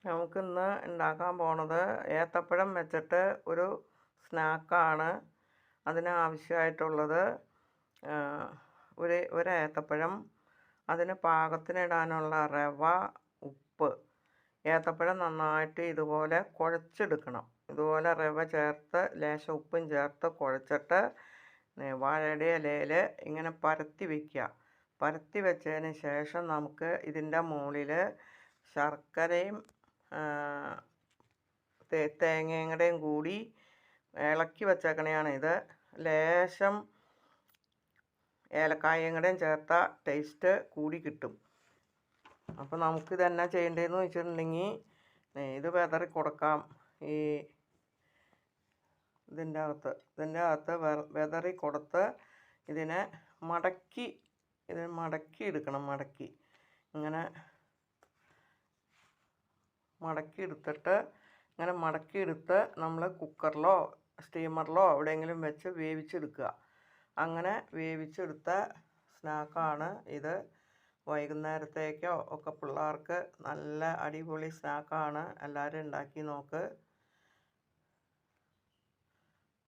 നമുക്കിന്ന് ഉണ്ടാക്കാൻ പോണത് ഏത്തപ്പഴം വെച്ചിട്ട് ഒരു സ്നാക്കാണ്. അതിനാവശ്യമായിട്ടുള്ളത് ഒരു ഏത്തപ്പഴം, അതിന് പാകത്തിനിടാനുള്ള റവ, ഉപ്പ്. ഏത്തപ്പഴം നന്നായിട്ട് ഇതുപോലെ കുഴച്ചെടുക്കണം. ഇതുപോലെ റവ ചേർത്ത് ലേശം ഉപ്പും ചേർത്ത് കുഴച്ചിട്ട് വാഴയുടെ ഇലയിൽ ഇങ്ങനെ പരത്തി വയ്ക്കുക. പരത്തി വെച്ചതിന് ശേഷം നമുക്ക് ഇതിൻ്റെ മുകളിൽ ശർക്കരയും തേങ്ങയും കൂടെയും കൂടി ഇളക്കി വെച്ചേക്കണയാണ്. ഇത് ലേശം ഏലക്കായയും കൂടെയും ചേർത്ത ടേസ്റ്റ് കൂടി കിട്ടും. അപ്പോൾ നമുക്കിത് എന്നാ ചെയ്യേണ്ടതെന്ന് വെച്ചിട്ടുണ്ടെങ്കിൽ ഇത് വിതറി കൊടുക്കാം. ഇതിൻ്റെ അകത്ത് വിതറി കൊടുത്ത് ഇതിനെ മടക്കി എടുക്കണം. ഇങ്ങനെ മടക്കിയെടുത്ത് നമ്മൾ കുക്കറിലോ സ്റ്റീമറിലോ എവിടെയെങ്കിലും വെച്ച് വേവിച്ചെടുക്കുക. അങ്ങനെ വേവിച്ചെടുത്ത സ്നാക്കാണ് ഇത്. വൈകുന്നേരത്തേക്കോ ഒക്കെ പിള്ളേർക്ക് നല്ല അടിപൊളി സ്നാക്കാണ്. എല്ലാവരും ഉണ്ടാക്കി നോക്ക്.